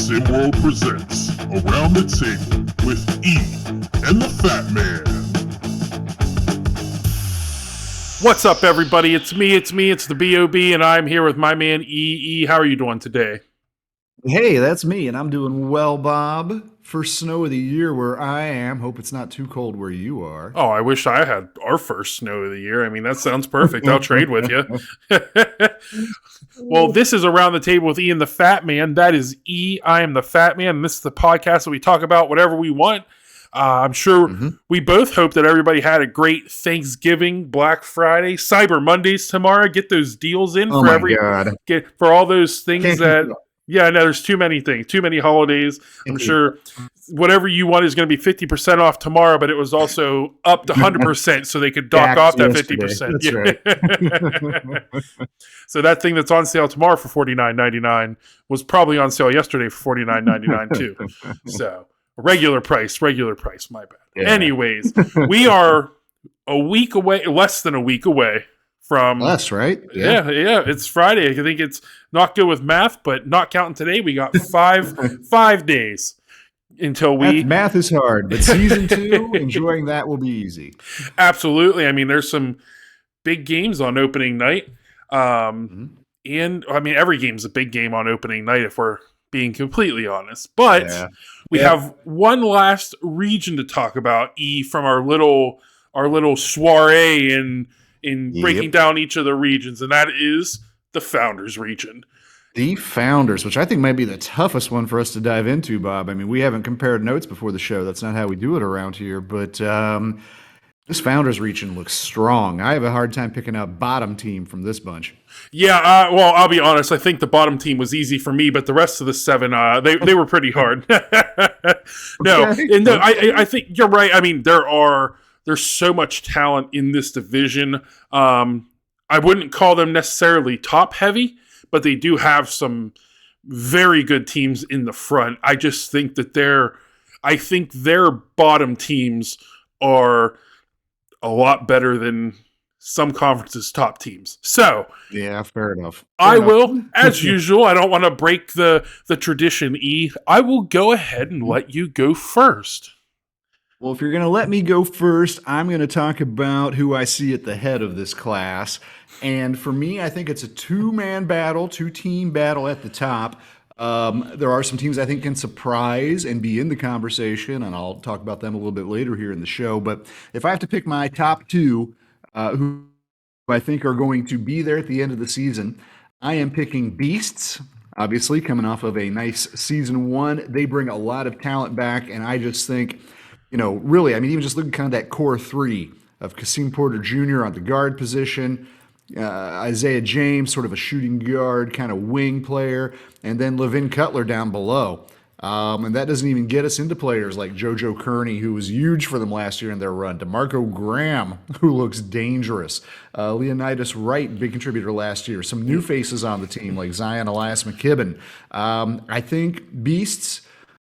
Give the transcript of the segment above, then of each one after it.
SimWorld presents Around the Table with E and the Fat Man. What's up, everybody? It's the B.O.B., and I'm here with my man E. How are you doing today? Hey, that's me, and I'm doing well, Bob. First snow of the year where I am. Hope it's not too cold where you are. Oh, I wish I had our first snow of the year. I mean, that sounds perfect. I'll trade with you. Well, this is Around the Table with E and the Fat Man. That is E. I am the Fat Man, and this is the podcast that we talk about whatever we want. I'm sure we both hope that everybody had a great Thanksgiving, Black Friday, Cyber Mondays tomorrow. Get those deals in for all those things Yeah, no, there's too many things, too many holidays. I'm sure whatever you want is going to be 50% off tomorrow, but it was also up to 100%, so they could dock off that 50%. That's right. So that thing that's on sale tomorrow for $49.99 was probably on sale yesterday for $49.99 too. So regular price, my bad. Yeah. Anyways, we are a week away, less than a week away from us, right? Yeah, it's Friday. I think it's not good with math, but not counting today, we got five days until math is hard, but season 2, enjoying that will be easy. Absolutely. I mean, there's some big games on opening night. And I mean, every game's a big game on opening night if we're being completely honest. But we have one last region to talk about, E, from our little soiree in breaking down each of the regions, and that is the Founders region. The Founders, which I think might be the toughest one for us to dive into, Bob. I mean, we haven't compared notes before the show. That's not how we do it around here. But this Founders region looks strong. I have a hard time picking out bottom team from this bunch. Yeah, well, I'll be honest. I think the bottom team was easy for me, but the rest of the 7, they were pretty hard. I think you're right. I mean, there's so much talent in this division. I wouldn't call them necessarily top heavy, but they do have some very good teams in the front. I just think that their bottom teams are a lot better than some conferences' top teams. So yeah, fair enough. I will, as usual, I don't want to break the tradition, E. I will go ahead and let you go first. Well, if you're going to let me go first, I'm going to talk about who I see at the head of this class. And for me, I think it's a two-team battle at the top. There are some teams I think can surprise and be in the conversation, and I'll talk about them a little bit later here in the show. But if I have to pick my top 2, who I think are going to be there at the end of the season, I am picking Beasts. Obviously, coming off of a nice season 1, they bring a lot of talent back, and I just think, really, I mean, even just looking kind of that core 3 of Kasim Porter Jr. on the guard position, Isaiah James, sort of a shooting guard, kind of wing player, and then Levin Cutler down below. And that doesn't even get us into players like JoJo Kearney, who was huge for them last year in their run, DeMarco Graham, who looks dangerous, Leonidas Wright, big contributor last year, some new faces on the team like Zion Elias McKibben. I think Beasts,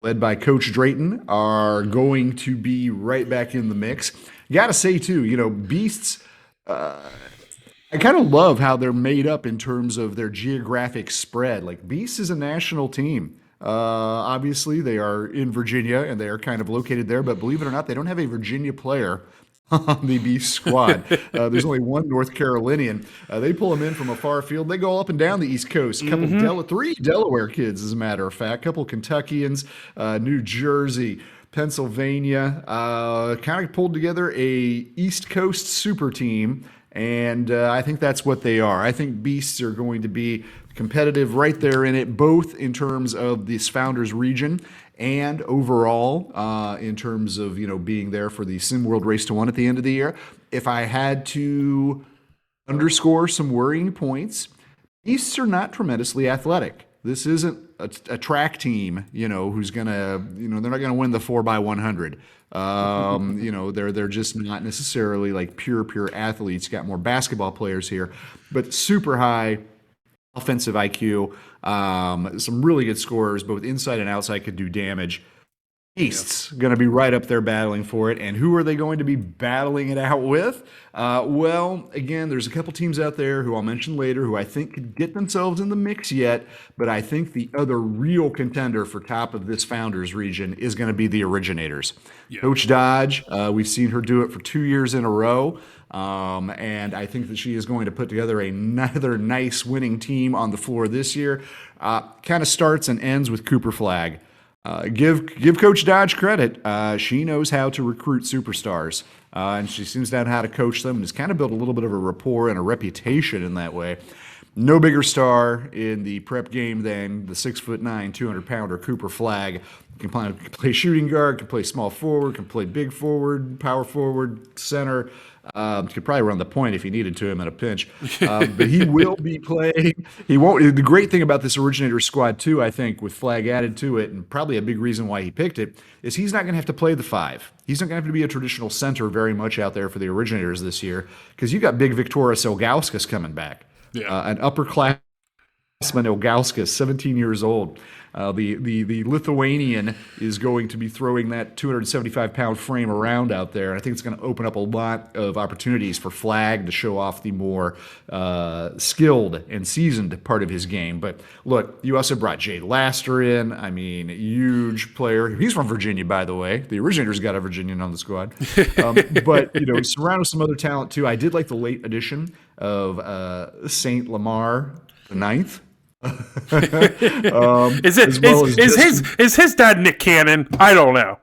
led by Coach Drayton, are going to be right back in the mix. You got to say, too, Beasts, I kind of love how they're made up in terms of their geographic spread. Like, Beasts is a national team. Obviously, they are in Virginia, and they are kind of located there, but believe it or not, they don't have a Virginia player on the Beast squad. There's only one North Carolinian. They pull them in from a far field. They go up and down the East Coast. A couple 3 Delaware kids, as a matter of fact. A couple Kentuckians, New Jersey, Pennsylvania. Kind of pulled together a East Coast super team, and I think that's what they are. I think Beasts are going to be competitive right there in it, both in terms of this Founders region and overall in terms of being there for the SimWorld Race to 1 at the end of the year. If I had to underscore some worrying points, Beasts are not tremendously athletic. This isn't a track team, who's gonna, they're not gonna win the 4x100. They're just not necessarily like pure athletes. Got more basketball players here, but super high offensive IQ, some really good scorers, both inside and outside, could do damage. Beasts going to be right up there battling for it. And who are they going to be battling it out with? Well, again, there's a couple teams out there who I'll mention later who I think could get themselves in the mix yet. But I think the other real contender for top of this Founders region is going to be the Originators. Yeah. Coach Dodge, we've seen her do it for 2 years in a row. And I think that she is going to put together another nice winning team on the floor this year. Kind of starts and ends with Cooper Flagg. Give Coach Dodge credit. She knows how to recruit superstars, and she seems to know how to coach them, and has kind of built a little bit of a rapport and a reputation in that way. No bigger star in the prep game than the 6'9", 200-pounder Cooper Flagg. Can play shooting guard, can play small forward, can play big forward, power forward, center. Could probably run the point if he needed to him in a pinch. But he will be playing. He won't. The great thing about this Originator squad, too, I think, with Flagg added to it, and probably a big reason why he picked it, is he's not going to have to play the 5. He's not going to have to be a traditional center very much out there for the Originators this year, because you got big Victoras Ilgauskas coming back. Yeah. An upperclassman Ilgauskas, 17 years old. The Lithuanian is going to be throwing that 275-pound frame around out there. And I think it's going to open up a lot of opportunities for Flagg to show off the more skilled and seasoned part of his game. But look, you also brought Jade Laster in. I mean, huge player. He's from Virginia, by the way. The Originators got a Virginian on the squad. But, surrounded with some other talent, too. I did like the late addition of St. Lamar the Ninth. Is his dad Nick Cannon? I don't know.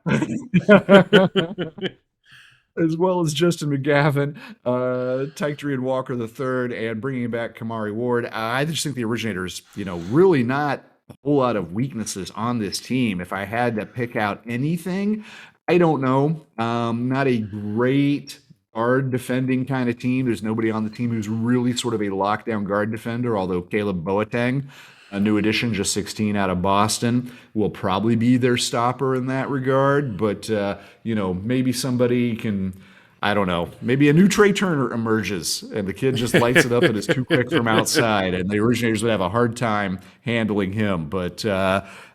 As well as Justin McGavin, Tykedrian Walker III, and bringing back Kamari Ward. I just think the Originators, really not a whole lot of weaknesses on this team. If I had to pick out anything, I don't know. Not a great guard defending kind of team. There's nobody on the team who's really sort of a lockdown guard defender, although Caleb Boateng, a new addition, just 16 out of Boston, will probably be their stopper in that regard. But, maybe somebody can, I don't know, maybe a new Trey Turner emerges and the kid just lights it up and is too quick from outside, and the Originators would have a hard time handling him. But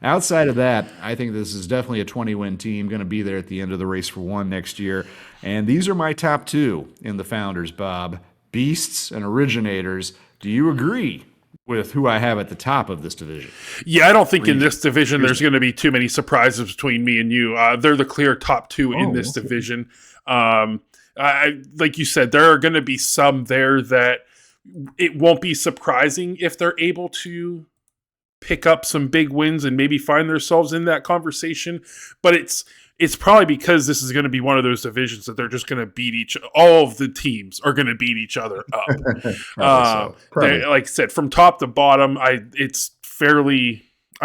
outside of that, I think this is definitely a 20-win team, going to be there at the end of the race for 1 next year. And these are my top 2 in the Founders, Bob. Beasts and Originators. Do you agree with who I have at the top of this division? Yeah, I don't think in this division there's going to be too many surprises between me and you. They're the clear top 2 in this division. Like you said, there are going to be some there that it won't be surprising if they're able to pick up some big wins and maybe find themselves in that conversation. But it's probably because this is going to be one of those divisions that they're just going to all of the teams are going to beat each other up. Like I said, from top to bottom, I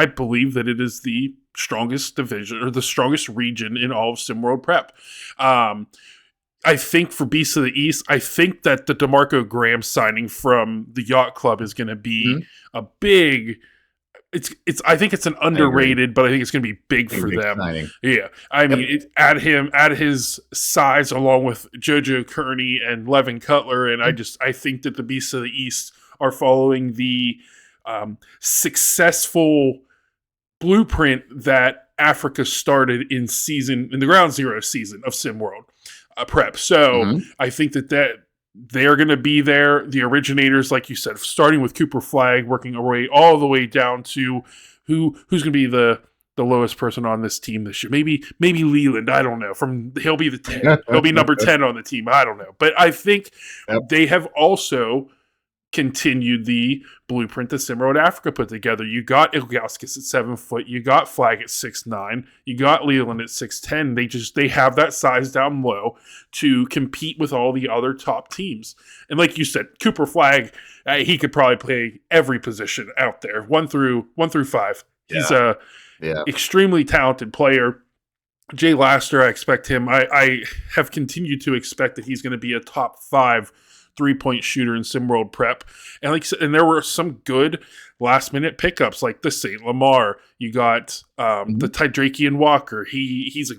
believe that it is the strongest division or the strongest region in all of SimWorld Prep. I think for Beasts of the East, I think that the DeMarco Graham signing from the Yacht Club is going to be a big. I think it's an underrated, but I think it's going to be big for them. Exciting. Yeah, I mean, add his size along with JoJo Kearney and Levin Cutler, and I think that the Beasts of the East are following the successful blueprint that Africa started in the Ground Zero season of SimWorld Prep. So I think that they're going to be there. The Originators, like you said, starting with Cooper Flagg, working our way all the way down to who's going to be the lowest person on this team this year. Maybe Leland. I don't know. He'll be the 10. He'll be number 10 on the team. I don't know. But I think they have also continued the blueprint that SimWorld Africa put together. You got Ilgauskas at 7 foot. You got Flagg at 6'9". You got Leland at 6'10". They have that size down low to compete with all the other top teams. And like you said, Cooper Flagg, he could probably play every position out there, 1 through 5. He's a extremely talented player. Jay Laster, I expect him. I have continued to expect that he's going to be a top 5 3-point shooter in SimWorld Prep. And like you said, and there were some good last minute pickups like the St. Lamar. You got the Tydrakian Walker. He's a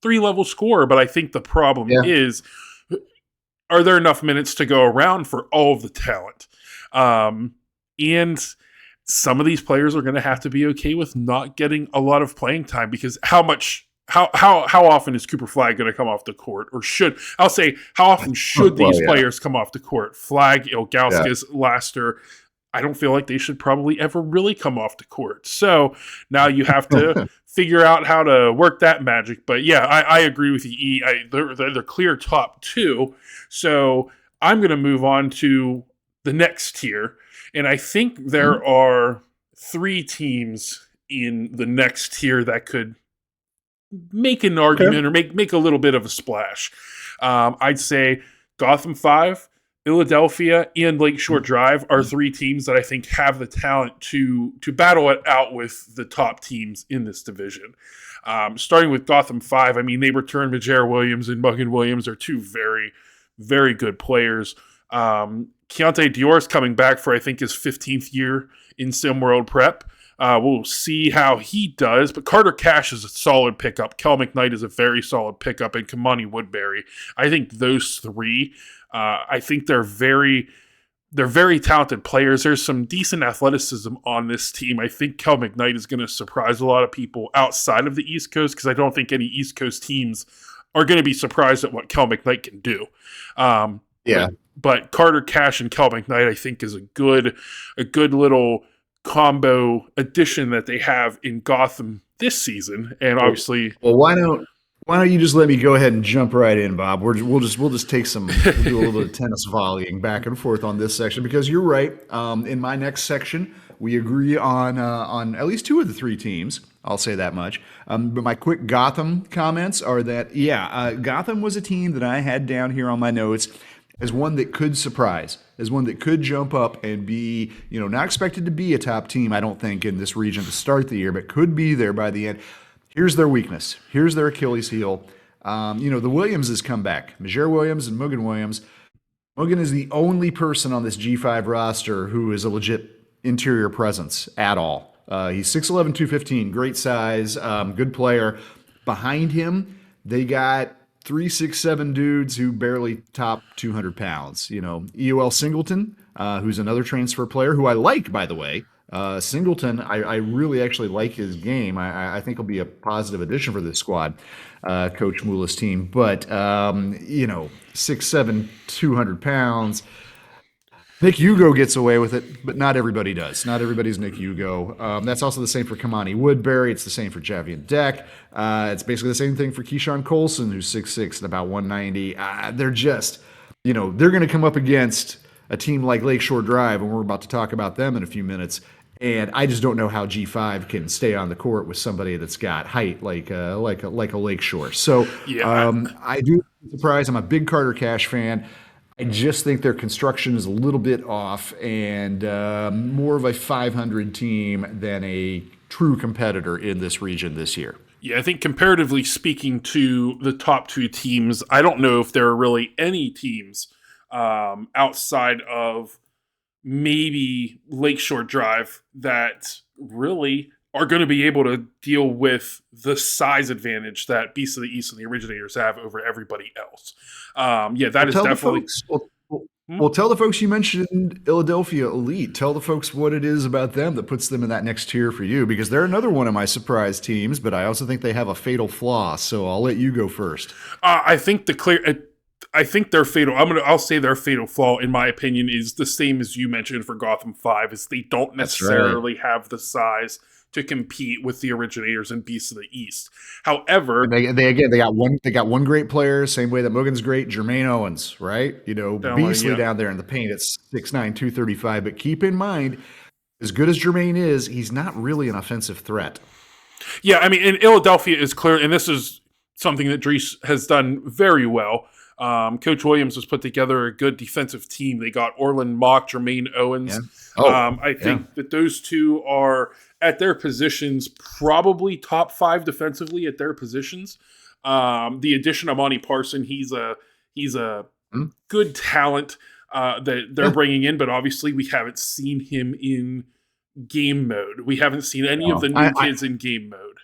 3-level scorer, but I think the problem is, are there enough minutes to go around for all of the talent? And some of these players are going to have to be okay with not getting a lot of playing time, because how often is Cooper Flagg going to come off the court, or how often should these players come off the court? Flagg, Ilgauskas, Laster. I don't feel like they should probably ever really come off the court. So now you have to figure out how to work that magic. But yeah, I agree with you, E. They're clear top two. So I'm going to move on to the next tier. And I think there are three teams in the next tier that could make an argument or make a little bit of a splash. I'd say Gotham 5, Philadelphia, and Lakeshore Drive are three teams that I think have the talent to battle it out with the top teams in this division. Starting with Gotham 5, I mean, they returned Majere Williams and Muggan Williams are two very, very good players. Keontae Dior's coming back for, I think, his 15th year in SimWorld Prep. We'll see how he does, but Carter Cash is a solid pickup. Kel McKnight is a very solid pickup, and Kamani Woodbury. I think those three, I think they're very talented players. There's some decent athleticism on this team. I think Kel McKnight is going to surprise a lot of people outside of the East Coast, because I don't think any East Coast teams are going to be surprised at what Kel McKnight can do. But Carter Cash and Kel McKnight, I think, is a good little combo addition that they have in Gotham this season. And obviously, well, why don't you just let me go ahead and jump right in, Bob? We'll just take we'll do a little bit of tennis volleying back and forth on this section, because you're right. In my next section, we agree on at least two of the three teams. I'll say that much. But my quick Gotham comments are that Gotham was a team that I had down here on my notes as one that could surprise, as one that could jump up and be, not expected to be a top team, I don't think, in this region to start the year, but could be there by the end. Here's their weakness. Here's their Achilles heel. The Williamses come back. Majere Williams and Muggan Williams. Muggan is the only person on this G5 roster who is a legit interior presence at all. He's 6'11", 215, great size, good player. Behind him, they got 3'6'7" dudes who barely top 200 pounds. EOL Singleton, who's another transfer player who I like, by the way. Singleton, I really actually like his game. I think he'll be a positive addition for this squad, Coach Mula's team. But, 6'7", 200 pounds. Nick Hugo gets away with it, but not everybody does. Not everybody's Nick Hugo. That's also the same for Kamani Woodbury. It's the same for Javian Deck. It's basically the same thing for Keyshawn Colson, who's 6'6" and about 190. They're just, they're going to come up against a team like Lakeshore Drive, and we're about to talk about them in a few minutes. And I just don't know how G5 can stay on the court with somebody that's got height like a Lakeshore. So I do surprise. I'm a big Carter Cash fan. I just think their construction is a little bit off and more of a 500 team than a true competitor in this region this year. Yeah, I think comparatively speaking to the top two teams, I don't know if there are really any teams outside of maybe Lakeshore Drive that really are going to be able to deal with the size advantage that Beasts of the East and the Originators have over everybody else. That is definitely... Well, tell the folks you mentioned Philadelphia Elite. Tell the folks what it is about them that puts them in that next tier for you, because they're another one of my surprise teams, but I also think they have a fatal flaw, so I'll let you go first. I think their fatal. I'll say their fatal flaw, in my opinion, is the same as you mentioned for Gotham 5. Is they don't necessarily have the size to compete with the Originators and Beasts of the East. However, they got one great player, same way that Muggan's great, Jermaine Owens, right? Beastly down there in the paint at 6'9", 235. But keep in mind, as good as Jermaine is, he's not really an offensive threat. Yeah, I mean, and Philadelphia is clear, and this is something that Dries has done very well. Coach Williams has put together a good defensive team. They got Orland Mock, Jermaine Owens. Yeah. I think that those two are at their positions probably top 5 defensively at their positions. The addition of Monty Parson, he's a good talent that they're bringing in, but obviously we haven't seen him in game mode. We haven't seen any of the new kids in game mode.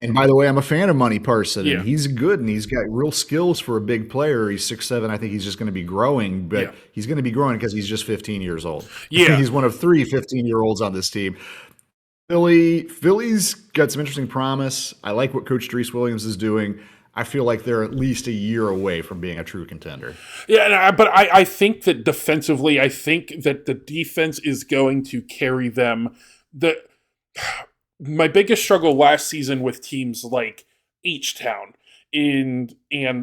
And by the way, I'm a fan of Money Parson, and Yeah. he's good, and he's got real skills for a big player. He's 6'7". I think he's just going to be growing, but Yeah. he's going to be growing because he's just 15 years old. Yeah. He's one of 3 15-year-olds on this team. Philly's got some interesting promise. I like what Coach Dries Williams is doing. I feel like they're at least a year away from being a true contender. Yeah, but I think that defensively, I think that the defense is going to carry them. My biggest struggle last season with teams like H-Town and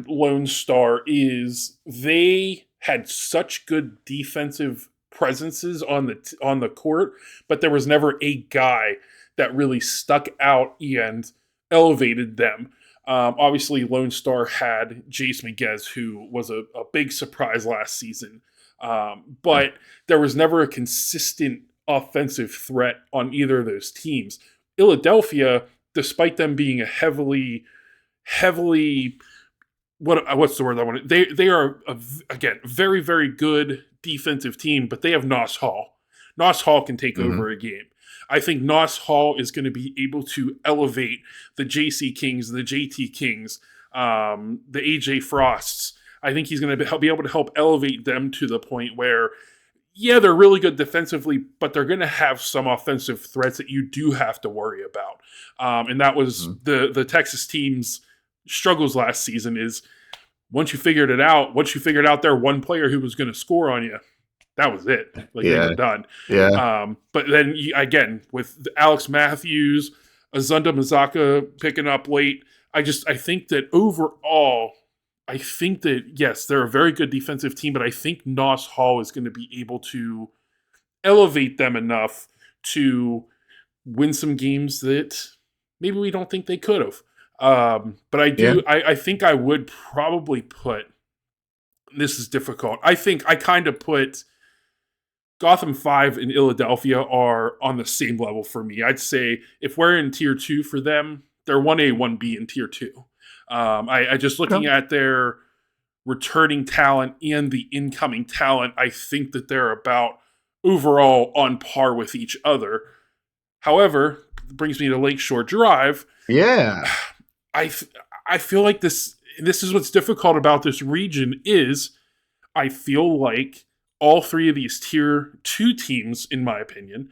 Lone Star is they had such good defensive presences on the court, but there was never a guy that really stuck out and elevated them. Obviously, Lone Star had Jace Miguez, who was a big surprise last season, but there was never a consistent offensive threat on either of those teams. Philadelphia, despite them being a heavily what's the word I want? They are again very, very good defensive team, but they have Nos Hall. Nos Hall can take over a game. I think Nos Hall is going to be able to elevate the JC Kings, the JT Kings, the AJ Frosts. I think he's going to be able to help elevate them to the point where, yeah, they're really good defensively, but they're going to have some offensive threats that you do have to worry about. And that was the Texas team's struggles last season is once you figured out their one player who was going to score on you, that was it. They were done. Yeah. But then, again, with Alex Matthews, Azunda Mazaka picking up late, I think that overall, yes, they're a very good defensive team, but I think Nos Hall is going to be able to elevate them enough to win some games that maybe we don't think they could have. But I do. Yeah. I think I would probably put. This is difficult. I think I kind of put Gotham 5 and Philadelphia are on the same level for me. I'd say if we're in tier 2 for them, they're 1A, 1B in tier 2. I just looking at their returning talent and the incoming talent, I think that they're about overall on par with each other. However, it brings me to Lakeshore Drive. Yeah. I feel like this is what's difficult about this region is I feel like all 3 of these tier 2 teams, in my opinion,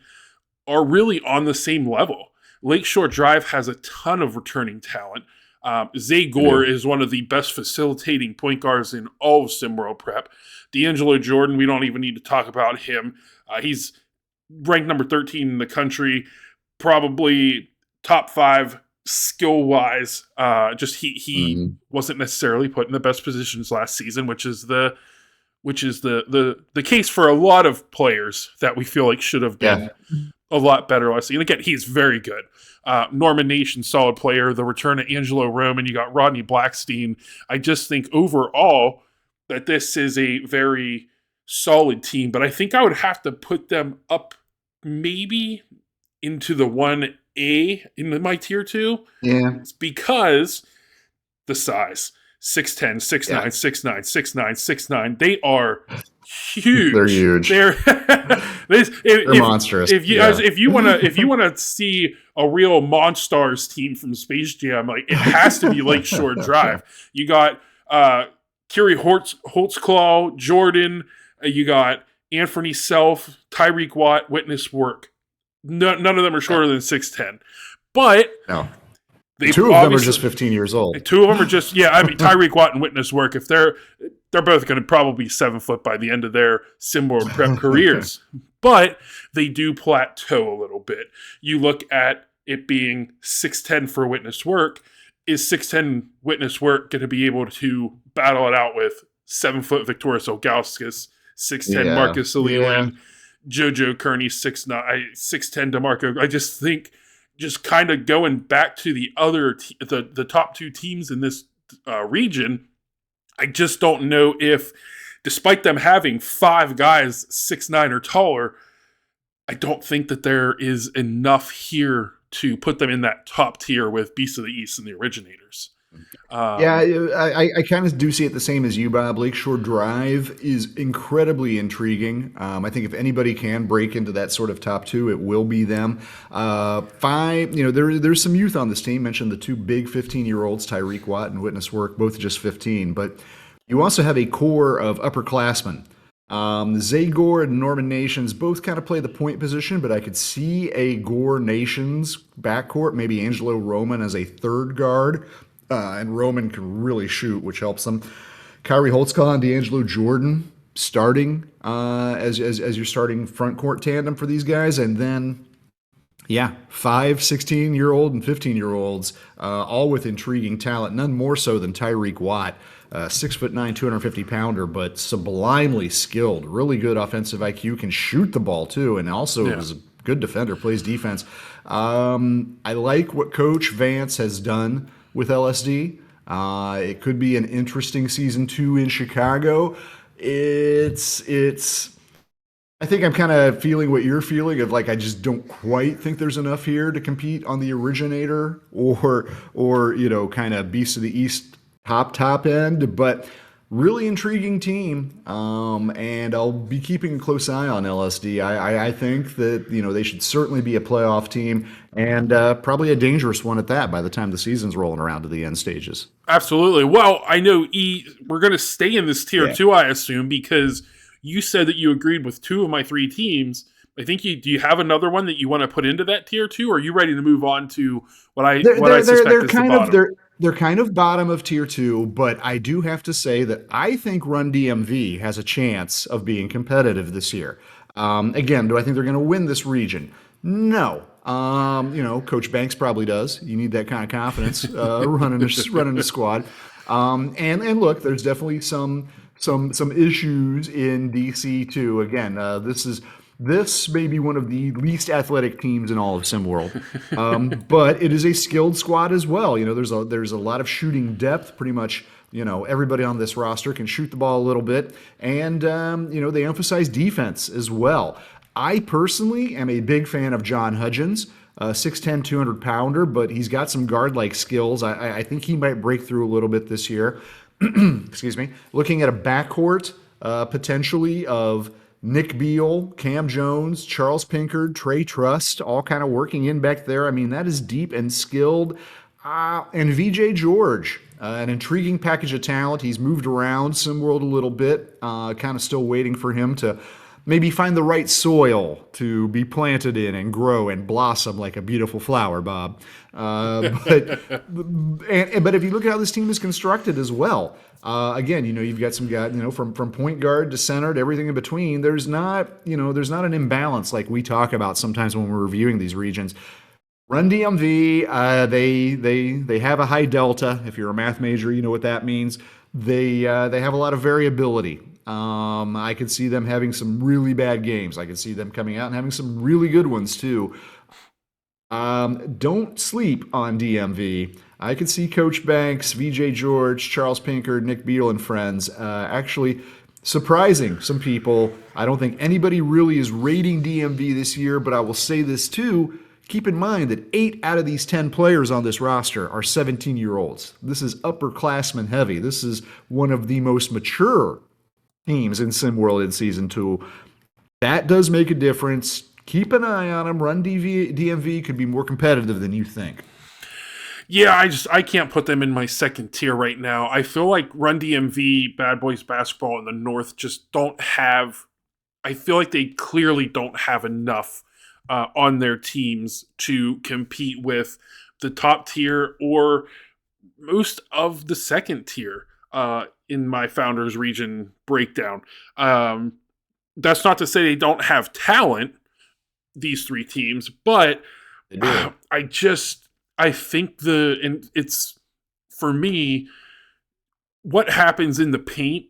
are really on the same level. Lakeshore Drive has a ton of returning talent. Zay Gore is one of the best facilitating point guards in all of SimWorld Prep. D'Angelo Jordan, we don't even need to talk about him. He's ranked number 13 in the country, probably top 5 skill-wise. Just he wasn't necessarily put in the best positions last season, which is the case for a lot of players that we feel like should have been a lot better last season. And again, he's very good. Norman Nation, solid player. The return of Angelo Rome, and you got Rodney Blackstein. I just think overall that this is a very solid team, but I think I would have to put them up maybe into the 1A in my tier 2. Yeah. It's because the size. 6'10", 6'9", 6'9", 6'9", 6'9". They are huge. They're huge. They're monstrous. If you wanna see a real Monstars team from Space Jam, like it has to be Lakeshore Drive. You got Kiri Holtzclaw, Jordan. You got Anthony Self, Tyreek Watt, Witness Work. None of them are shorter than 6'10", but no. 2 of them are just 15 years old. 2 of them are just Tyreek Watt and Witness Work. If they're both going to probably be 7 foot by the end of their SimWorld Prep careers, but they do plateau a little bit. You look at it being 6'10" for Witness Work. Is 6'10" Witness Work going to be able to battle it out with 7 foot Victorious Ilgauskas, 6'10" Marcus Leland, JoJo Kearney, 6'9", 6'10" DeMarco? I just think. Just kind of going back to the other the top 2 teams in this region, I just don't know if, despite them having 5 guys 6'9" or taller, I don't think that there is enough here to put them in that top tier with Beasts of the East and the Originators. Yeah, Um, I kind of do see it the same as you, Bob. Lakeshore Drive is incredibly intriguing. I think if anybody can break into that sort of top two, it will be them. Five, there's some youth on this team. Mentioned the two big 15-year-olds, Tyreek Watt and Witness Work, both just 15. But you also have a core of upperclassmen. Zay Gore and Norman Nations both kind of play the point position, but I could see a Gore Nations backcourt, maybe Angelo Roman as a third guard. And Roman can really shoot, which helps them. Kyrie Holtzclaw and D'Angelo Jordan starting as your starting front court tandem for these guys. And then, yeah, 16-year-old and 15-year-olds, all with intriguing talent, none more so than Tyreek Watt. 6'9", 250-pounder, but sublimely skilled, really good offensive IQ, can shoot the ball too, and also is a good defender, plays defense. I like what Coach Vance has done with LSD. It could be an interesting season 2 in Chicago. I think I'm kind of feeling what you're feeling of like I just don't quite think there's enough here to compete on the originator or kind of Beast of the East top end, but really intriguing team. And I'll be keeping a close eye on LSD. I think that they should certainly be a playoff team and probably a dangerous one at that by the time the season's rolling around to the end stages. Absolutely. Well, I know we're going to stay in this tier 2, I assume, because you said that you agreed with 2 of my 3 teams. I think do you have another one that you want to put into that tier 2, or are you ready to move on to what I suspect is the bottom? They're kind of bottom of tier 2, but I do have to say that I think Run DMV has a chance of being competitive this year. Again, do I think they're going to win this region? No. Coach Banks probably does. You need that kind of confidence running a squad. And look, there's definitely some issues in DC too. Again, this may be one of the least athletic teams in all of SimWorld, but it is a skilled squad as well. There's a lot of shooting depth. Pretty much, everybody on this roster can shoot the ball a little bit, and they emphasize defense as well. I personally am a big fan of John Hudgens, 6'10", 200-pounder, but he's got some guard-like skills. I think he might break through a little bit this year. Excuse me. Looking at a backcourt potentially of Nick Beal, Cam Jones, Charles Pinkard, Trey Trust, all kind of working in back there. I mean, that is deep and skilled. And VJ George, an intriguing package of talent. He's moved around SimWorld a little bit, kind of still waiting for him to maybe find the right soil to be planted in and grow and blossom like a beautiful flower, Bob. But if you look at how this team is constructed as well, again, you've got some guys, from point guard to center to everything in between. There's not an imbalance like we talk about sometimes when we're reviewing these regions. Run DMV, they have a high delta. If you're a math major, you know what that means. They have a lot of variability. I could see them having some really bad games. I could see them coming out and having some really good ones too. Don't sleep on DMV. I could see Coach Banks, VJ George, Charles Pinkard, Nick Beal, and friends actually surprising some people. I don't think anybody really is rating DMV this year, but I will say this too. Keep in mind that 8 out of these 10 players on this roster are 17-year-olds. This is upperclassmen heavy. This is one of the most mature teams in SimWorld in Season 2. That does make a difference. Keep an eye on them. Run DMV could be more competitive than you think. Yeah, I can't put them in my second tier right now. I feel like Run DMV, Bad Boys Basketball in the North just don't have... I feel like they clearly don't have enough on their teams to compete with the top tier or most of the second tier in my Founders Region breakdown. That's not to say they don't have talent, these 3 teams, but I think it's, for me, what happens in the paint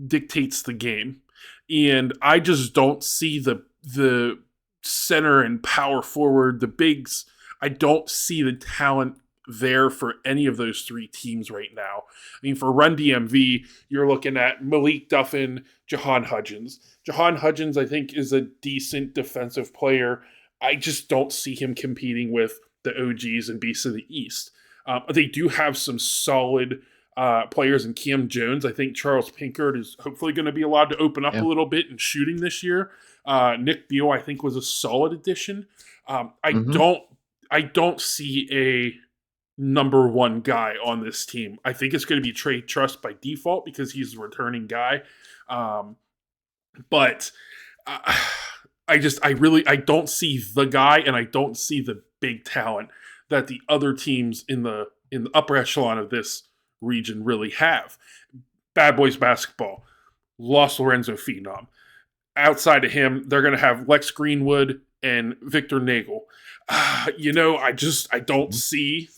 dictates the game. And I just don't see the center and power forward, the bigs. I don't see the talent there for any of those 3 teams right now. I mean, for Run DMV, you're looking at Malik Duffin, Jahan Hudgens. Jahan Hudgens, I think, is a decent defensive player. I just don't see him competing with the OGs and Beasts of the East. They do have some solid players in Cam Jones. I think Charles Pinkard is hopefully going to be allowed to open up a little bit in shooting this year. Nick Beal, I think, was a solid addition. I don't see a number one guy on this team. I think it's going to be Trey Truss by default because he's the returning guy. But I don't see the guy, and I don't see the big talent that the other teams in the upper echelon of this region really have. Bad Boys Basketball lost Lorenzo Phenom. Outside of him, they're going to have Lex Greenwood and Victor Nagel. I don't see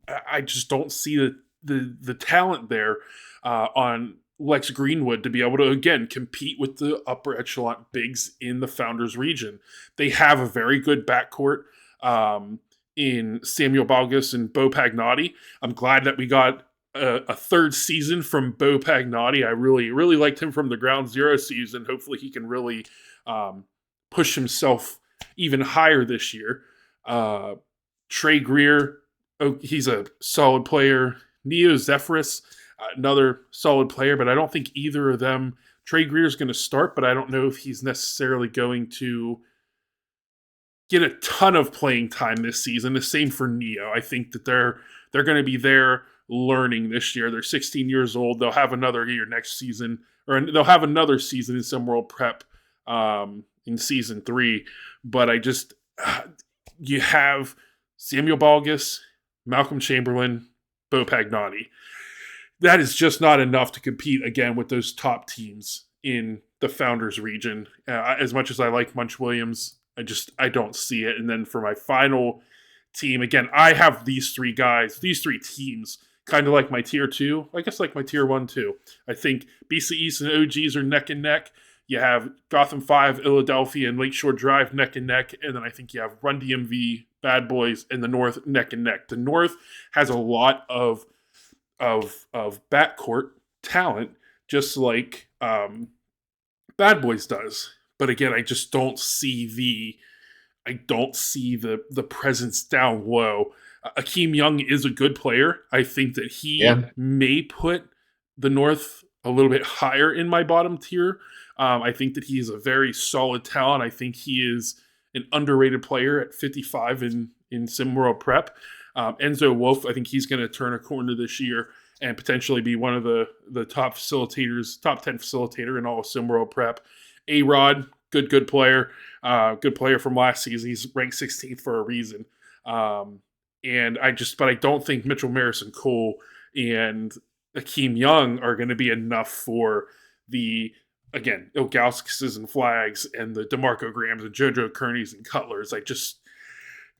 the talent there on Lex Greenwood to be able to, again, compete with the upper echelon bigs in the Founders region. They have a very good backcourt in Samuel Balgas and Bo Pagnotti. I'm glad that we got a third season from Bo Pagnotti. I really, really liked him from the Ground Zero season. Hopefully he can really push himself even higher this year. Trey Greer, he's a solid player. Neo Zephyrus, another solid player, but I don't think either of them. Trey Greer is going to start, but I don't know if he's necessarily going to get a ton of playing time this season. The same for Neo. I think that they're going to be there learning this year. They're 16 years old. They'll have another year next season, or they'll have another season in SimWorld Prep in season 3. But you have Samuel Balgas, Malcolm Chamberlain, Bo Pagnotti. That is just not enough to compete again with those top teams in the Founders region. As much as I like Munch Williams, I don't see it. And then for my final team, again, I have these three teams, kind of like my tier 2, I guess like my tier 1 too. I think BC East and OGs are neck and neck. You have Gotham 5, Philadelphia, and Lakeshore Drive neck and neck. And then I think you have Run DMV, Bad Boys, and the North neck and neck. The North has a lot of backcourt talent, just like Bad Boys does. But again, I just don't see the presence down low. Akeem Young is a good player. I think that he may put the North a little bit higher in my bottom tier. I think that he is a very solid talent. I think he is an underrated player at 55 in SimWorld Prep. Enzo Wolf, I think he's going to turn a corner this year and potentially be one of the top 10 facilitator in all of SimWorld Prep. A-Rod, good player. Good player from last season. He's ranked 16th for a reason. But I don't think Mitchell Marison Cole and Akeem Young are going to be enough for the, again, Ilgauskas and Flags and the DeMarco Grahams and JoJo Kearneys and Cutlers.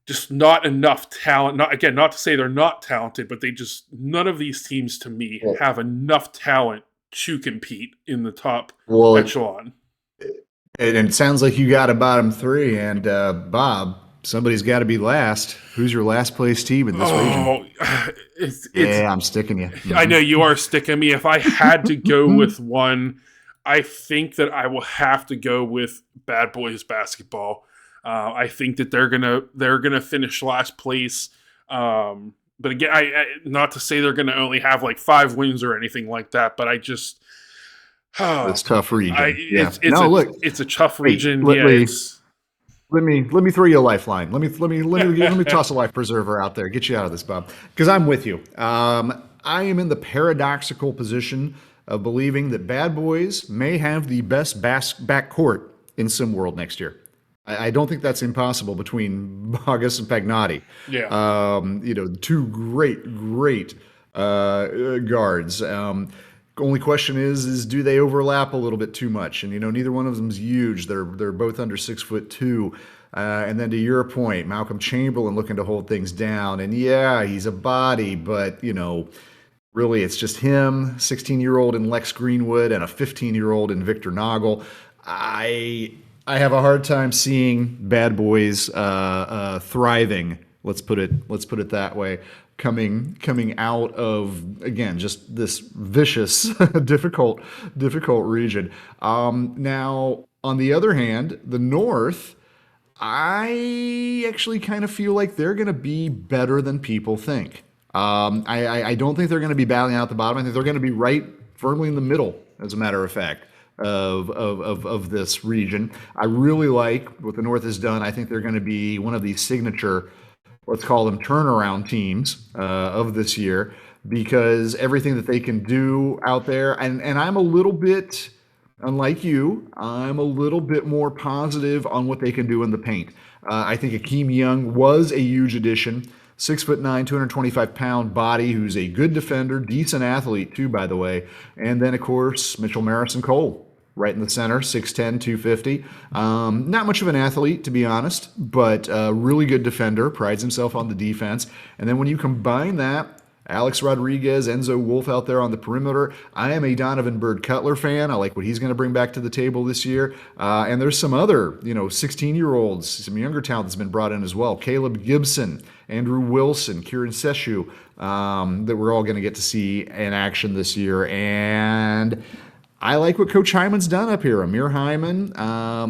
Just not enough talent. Not to say they're not talented, but none of these teams to me have enough talent to compete in the top echelon. And it sounds like you got a bottom 3. And Bob, somebody's got to be last. Who's your last place team in this region? I'm sticking you. I know you are sticking me. If I had to go with one, I think that I will have to go with Bad Boys Basketball. I think that they're gonna finish last place. But again, I not to say they're gonna only have like 5 wins or anything like that. But it's a tough region. It's a tough region. Let me throw you a lifeline. Let me toss a life preserver out there. Get you out of this, Bob, because I'm with you. I am in the paradoxical position of believing that Bad Boys may have the best backcourt in SimWorld next year. I don't think that's impossible between Bogus and Pagnotti. Yeah. Two great guards. Only question is do they overlap a little bit too much? And neither one of them is huge. They're both under 6'2". And then to your point, Malcolm Chamberlain looking to hold things down. And yeah, he's a body, but really it's just him, 16-year-old in Lex Greenwood, and a 15-year-old in Victor Nagel. I have a hard time seeing Bad Boys thriving. Let's put it that way. Coming out of, again, just this vicious, difficult region. Now, on the other hand, the North, I actually kind of feel like they're going to be better than people think. I don't think they're going to be battling out the bottom. I think they're going to be right firmly in the middle, as a matter of fact, of this region. I really like what the North has done. I think they're going to be one of these signature, let's call them turnaround teams of this year, because everything that they can do out there, and I'm a little bit, unlike you, I'm a little bit more positive on what they can do in the paint. I think Akeem Young was a huge addition. 6'9", 225-pound body, who's a good defender, decent athlete too, by the way. And then, of course, Mitchell Marison Cole, right in the center, 6'10", 250. Not much of an athlete, to be honest, but a really good defender, prides himself on the defense. And then when you combine that, Alex Rodriguez, Enzo Wolf out there on the perimeter. I am a Donovan Bird Cutler fan. I like what he's going to bring back to the table this year. And there's some other, 16-year-olds, some younger talent that's been brought in as well. Caleb Gibson, Andrew Wilson, Kieran Seshu, that we're all going to get to see in action this year. And I like what Coach Hyman's done up here. Amir Hyman.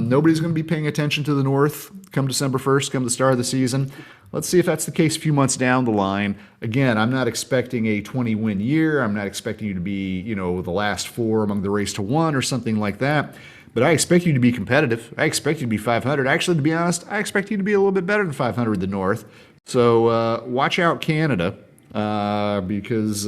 Nobody's going to be paying attention to the North come December 1st, come the start of the season. Let's see if that's the case a few months down the line. Again, I'm not expecting a 20-win year. I'm not expecting you to be, the last four among the race to one or something like that. But I expect you to be competitive. I expect you to be 500. Actually, to be honest, I expect you to be a little bit better than 500 the North. So watch out, Canada, because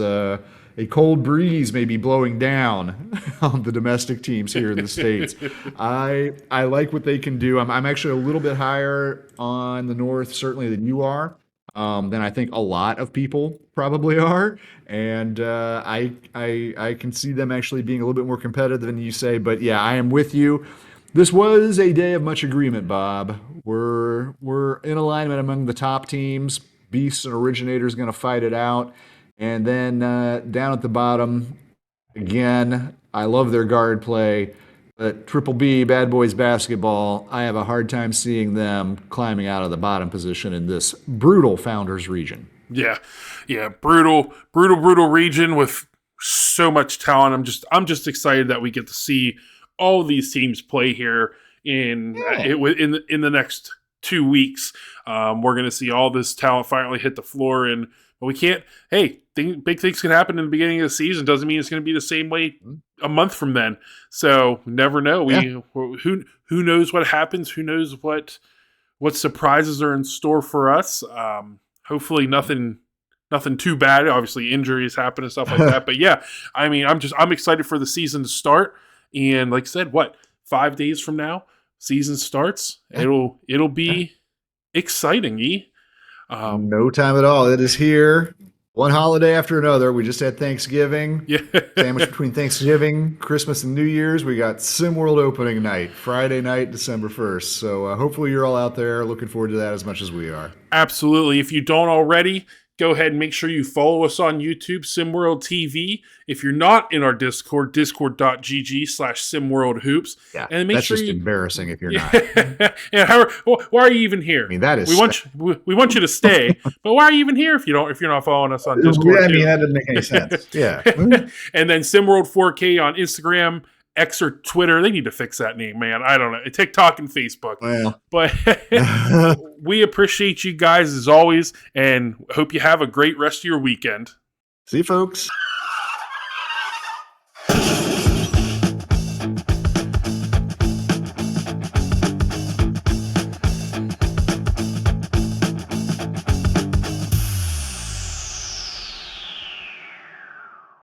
a cold breeze may be blowing down on the domestic teams here in the States. I like what they can do. I'm actually a little bit higher on the North, certainly, than you are, than I think a lot of people probably are. And I can see them actually being a little bit more competitive than you say. But yeah, I am with you. This was a day of much agreement, Bob. We're in alignment among the top teams. Beasts and Originators going to fight it out. And then down at the bottom, again, I love their guard play. But Triple B, Bad Boys Basketball, I have a hard time seeing them climbing out of the bottom position in this brutal Founders region. Yeah, brutal region with so much talent. I'm just excited that we get to see all these teams play here in the next 2 weeks. We're going to see all this talent finally hit the floor, and we can't. Hey, big things can happen in the beginning of the season. Doesn't mean it's going to be the same way a month from then. So never know. Who knows what happens? Who knows what surprises are in store for us? Hopefully nothing too bad. Obviously injuries happen and stuff like that. But yeah, I mean, I'm excited for the season to start. And like I said, 5 days from now, season starts. Yeah. It'll be exciting. No time at all. It is here. One holiday after another. We just had Thanksgiving. Yeah. Sandwich between Thanksgiving, Christmas, and New Year's. We got SimWorld opening night, Friday night, December 1st. So hopefully you're all out there looking forward to that as much as we are. Absolutely. If you don't already, go ahead and make sure you follow us on YouTube, SimWorld TV. If you're not in our Discord, discord.gg/SimWorld Hoops. Yeah, and make that's sure just embarrassing if you're not. Yeah, why are you even here? I mean, that is. We want you to stay, but why are you even here if you're not following us on Discord? I mean, that doesn't make any sense. Yeah. And then SimWorld 4K on Instagram, X or Twitter. They need to fix that name, man. I don't know. TikTok and Facebook. Well. But we appreciate you guys as always, and hope you have a great rest of your weekend. See you, folks.